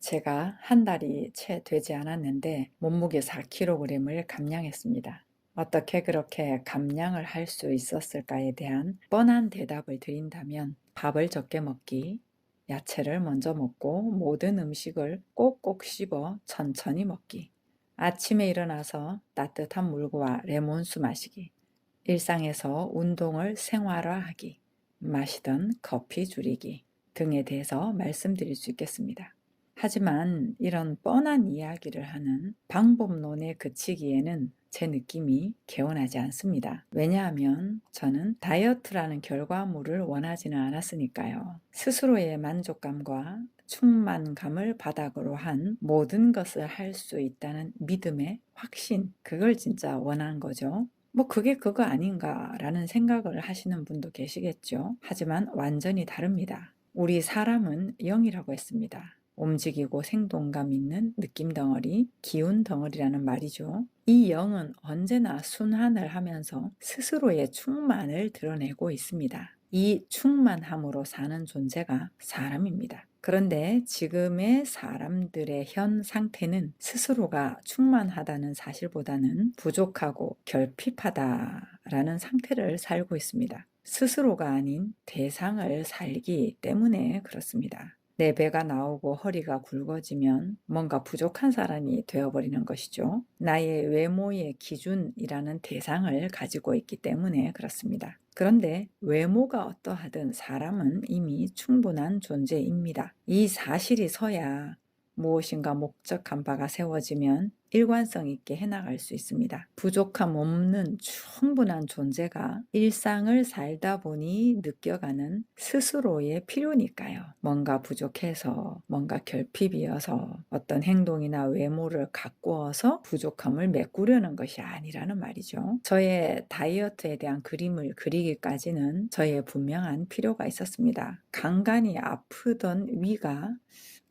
제가 한 달이 채 되지 않았는데 몸무게 4kg을 감량했습니다. 어떻게 그렇게 감량을 할 수 있었을까에 대한 뻔한 대답을 드린다면 밥을 적게 먹기, 야채를 먼저 먹고 모든 음식을 꼭꼭 씹어 천천히 먹기, 아침에 일어나서 따뜻한 물과 레몬수 마시기, 일상에서 운동을 생활화하기, 마시던 커피 줄이기 등에 대해서 말씀드릴 수 있겠습니다. 하지만 이런 뻔한 이야기를 하는 방법론에 그치기에는 제 느낌이 개운하지 않습니다. 왜냐하면 저는 다이어트라는 결과물을 원하지는 않았으니까요. 스스로의 만족감과 충만감을 바닥으로 한 모든 것을 할 수 있다는 믿음의 확신, 그걸 진짜 원한 거죠. 그게 그거 아닌가라는 생각을 하시는 분도 계시겠죠. 하지만 완전히 다릅니다. 우리 사람은 영이라고 했습니다. 움직이고 생동감 있는 느낌 덩어리, 기운 덩어리라는 말이죠. 이 영은 언제나 순환을 하면서 스스로의 충만을 드러내고 있습니다. 이 충만함으로 사는 존재가 사람입니다. 그런데 지금의 사람들의 현 상태는 스스로가 충만하다는 사실보다는 부족하고 결핍하다라는 상태를 살고 있습니다. 스스로가 아닌 대상을 살기 때문에 그렇습니다. 내 배가 나오고 허리가 굵어지면 뭔가 부족한 사람이 되어버리는 것이죠. 나의 외모의 기준이라는 대상을 가지고 있기 때문에 그렇습니다. 그런데 외모가 어떠하든 사람은 이미 충분한 존재입니다. 이 사실이 서야 무엇인가 목적한 바가 세워지면 일관성 있게 해나갈 수 있습니다. 부족함 없는 충분한 존재가 일상을 살다 보니 느껴가는 스스로의 필요니까요. 뭔가 부족해서, 뭔가 결핍이어서 어떤 행동이나 외모를 가꾸어서 부족함을 메꾸려는 것이 아니라는 말이죠. 저의 다이어트에 대한 그림을 그리기까지는 저의 분명한 필요가 있었습니다. 간간히 아프던 위가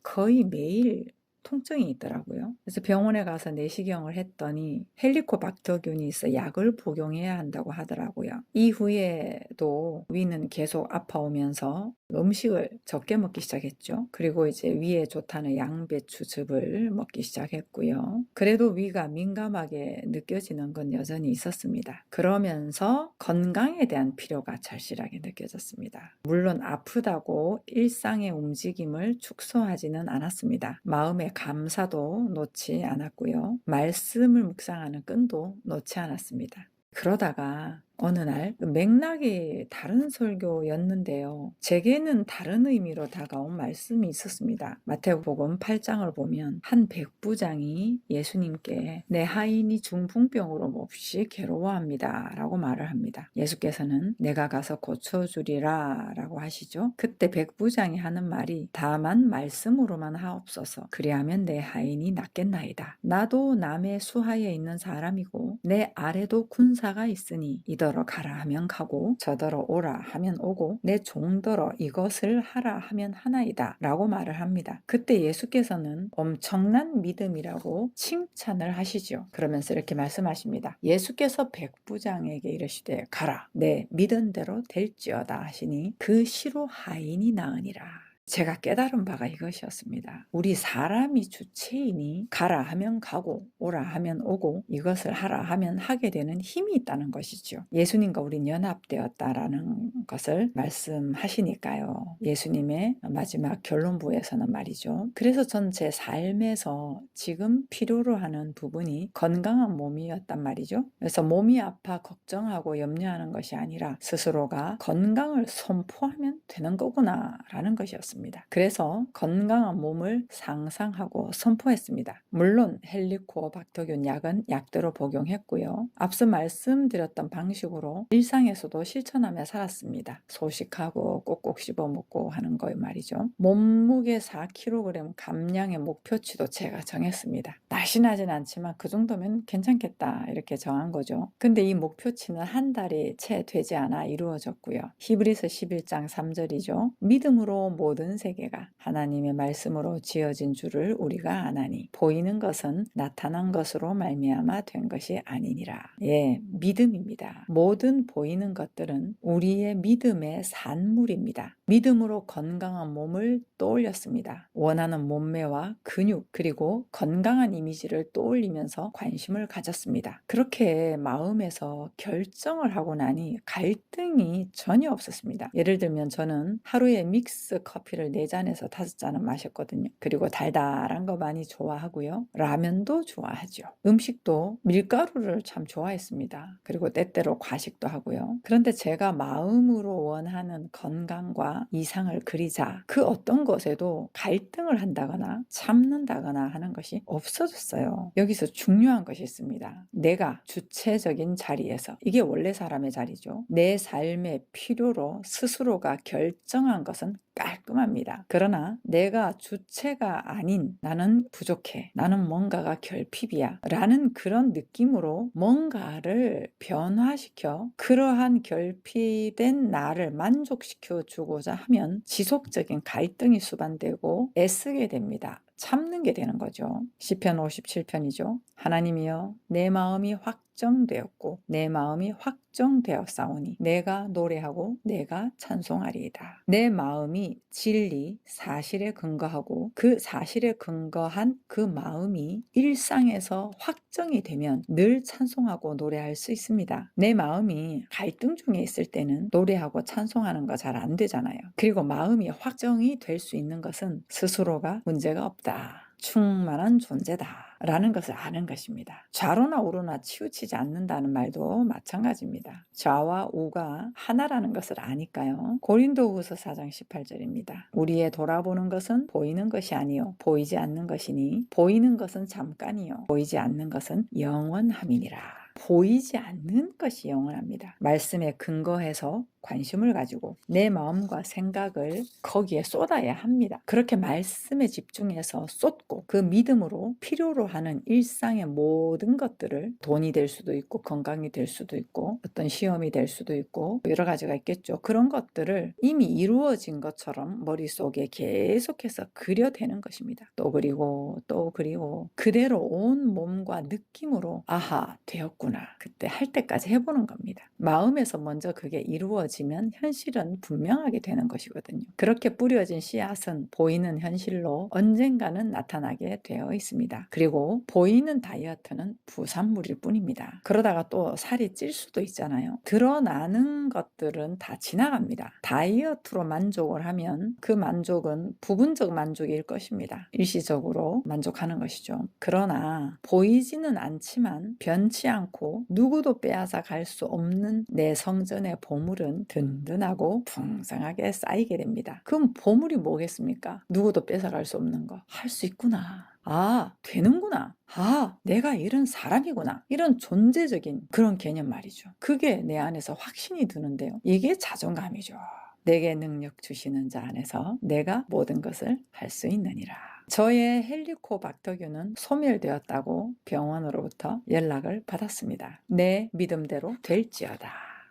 거의 매일 통증이 있더라고요. 그래서 병원에 가서 내시경을 했더니 헬리코박터균이 있어 약을 복용해야 한다고 하더라고요. 이후에도 위는 계속 아파오면서 음식을 적게 먹기 시작했죠. 그리고 이제 위에 좋다는 양배추즙을 먹기 시작했고요. 그래도 위가 민감하게 느껴지는 건 여전히 있었습니다. 그러면서 건강에 대한 필요가 절실하게 느껴졌습니다. 물론 아프다고 일상의 움직임을 축소하지는 않았습니다. 마음의 감사도 놓지 않았고요. 말씀을 묵상하는 끈도 놓지 않았습니다. 그러다가 어느 날 맥락이 다른 설교였는데요. 제게는 다른 의미로 다가온 말씀이 있었습니다. 마태복음 8장을 보면 한 백부장이 예수님께 내 하인이 중풍병으로 몹시 괴로워합니다 라고 말을 합니다. 예수께서는 내가 가서 고쳐주리라 라고 하시죠. 그때 백부장이 하는 말이 다만 말씀으로만 하옵소서. 그리하면 내 하인이 낫겠나이다. 나도 남의 수하에 있는 사람이고 내 아래도 군사가 있으니 이더러 가라 하면 가고 저더러 오라 하면 오고 내 종더러 이것을 하라 하면 하나이다 라고 말을 합니다. 그때 예수께서는 엄청난 믿음이라고 칭찬을 하시죠. 그러면서 이렇게 말씀하십니다. 예수께서 백부장에게 이르시되 가라 내 믿은 대로 될지어다 하시니 그 시로 하인이 나으니라. 제가 깨달은 바가 이것이었습니다. 우리 사람이 주체이니 가라 하면 가고 오라 하면 오고 이것을 하라 하면 하게 되는 힘이 있다는 것이죠. 예수님과 우린 연합되었다라는 것을 말씀하시니까요. 예수님의 마지막 결론부에서는 말이죠. 그래서 전 제 삶에서 지금 필요로 하는 부분이 건강한 몸이었단 말이죠. 그래서 몸이 아파 걱정하고 염려하는 것이 아니라 스스로가 건강을 선포하면 되는 거구나 라는 것이었습니다. 그래서 건강한 몸을 상상하고 선포했습니다. 물론 헬리코박터균 약은 약대로 복용했고요. 앞서 말씀드렸던 방식으로 일상에서도 실천하며 살았습니다. 소식하고 꼭꼭 씹어 먹고 하는 거 말이죠. 몸무게 4kg 감량의 목표치도 제가 정했습니다. 날씬하진 않지만 그 정도면 괜찮겠다 이렇게 정한 거죠. 근데 이 목표치는 한 달이 채 되지 않아 이루어졌고요. 히브리서 11장 3절이죠. 믿음으로 모든 모든 세계가 하나님의 말씀으로 지어진 줄을 우리가 아나니 보이는 것은 나타난 것으로 말미암아 된 것이 아니니라. 예, 믿음입니다. 모든 보이는 것들은 우리의 믿음의 산물입니다. 믿음으로 건강한 몸을 떠올렸습니다. 원하는 몸매와 근육 그리고 건강한 이미지를 떠올리면서 관심을 가졌습니다. 그렇게 마음에서 결정을 하고 나니 갈등이 전혀 없었습니다. 예를 들면 저는 하루에 믹스 커피를 4잔에서 5잔은 마셨거든요. 그리고 달달한 거 많이 좋아하고요. 라면도 좋아하죠. 음식도 밀가루를 참 좋아했습니다. 그리고 때때로 과식도 하고요. 그런데 제가 마음으로 원하는 건강과 이상을 그리자 그 어떤 것에도 갈등을 한다거나 참는다거나 하는 것이 없어졌어요. 여기서 중요한 것이 있습니다. 내가 주체적인 자리에서, 이게 원래 사람의 자리죠. 내 삶의 필요로 스스로가 결정한 것은 깔끔합니다. 그러나 내가 주체가 아닌 나는 부족해, 나는 뭔가가 결핍이야 라는 그런 느낌으로 뭔가를 변화시켜 그러한 결핍된 나를 만족시켜 주고자 하면 지속적인 갈등이 수반되고 애쓰게 됩니다. 참는 게 되는 거죠. 시편 57편이죠. 하나님이여 내 마음이 확정되었고 내 마음이 확정되었사오니 내가 노래하고 내가 찬송하리이다. 내 마음이 진리, 사실에 근거하고 그 사실에 근거한 그 마음이 일상에서 확정이 되면 늘 찬송하고 노래할 수 있습니다. 내 마음이 갈등 중에 있을 때는 노래하고 찬송하는 거 잘 안 되잖아요. 그리고 마음이 확정이 될 수 있는 것은 스스로가 문제가 없다. 충만한 존재다 라는 것을 아는 것입니다. 좌로나 우로나 치우치지 않는다는 말도 마찬가지입니다. 좌와 우가 하나라는 것을 아니까요. 고린도후서 4장 18절입니다. 우리의 돌아보는 것은 보이는 것이 아니요 보이지 않는 것이니 보이는 것은 잠깐이요 보이지 않는 것은 영원함이니라. 보이지 않는 것이 영원합니다. 말씀에 근거해서 관심을 가지고 내 마음과 생각을 거기에 쏟아야 합니다. 그렇게 말씀에 집중해서 쏟고 그 믿음으로 필요로 하는 일상의 모든 것들을, 돈이 될 수도 있고 건강이 될 수도 있고 어떤 시험이 될 수도 있고 여러 가지가 있겠죠. 그런 것들을 이미 이루어진 것처럼 머릿속에 계속해서 그려대는 것입니다. 또 그리고 또 그리고 그대로 온 몸과 느낌으로 아하 되었구나 그때 할 때까지 해보는 겁니다. 마음에서 먼저 그게 이루어지면 현실은 분명하게 되는 것이거든요. 그렇게 뿌려진 씨앗은 보이는 현실로 언젠가는 나타나게 되어 있습니다. 그리고 보이는 다이어트는 부산물일 뿐입니다. 그러다가 또 살이 찔 수도 있잖아요. 드러나는 것들은 다 지나갑니다. 다이어트로 만족을 하면 그 만족은 부분적 만족일 것입니다. 일시적으로 만족하는 것이죠. 그러나 보이지는 않지만 변치 않고 누구도 빼앗아 갈 수 없는 내 성전의 보물은 든든하고 풍성하게 쌓이게 됩니다. 그럼 보물이 뭐겠습니까? 누구도 뺏어갈 수 없는 거. 할 수 있구나. 아, 되는구나. 아, 내가 이런 사람이구나. 이런 존재적인 그런 개념 말이죠. 그게 내 안에서 확신이 드는데요. 이게 자존감이죠. 내게 능력 주시는 자 안에서 내가 모든 것을 할 수 있느니라. 저의 헬리코박터균은 소멸되었다고 병원으로부터 연락을 받았습니다. 내 믿음대로 될지어다.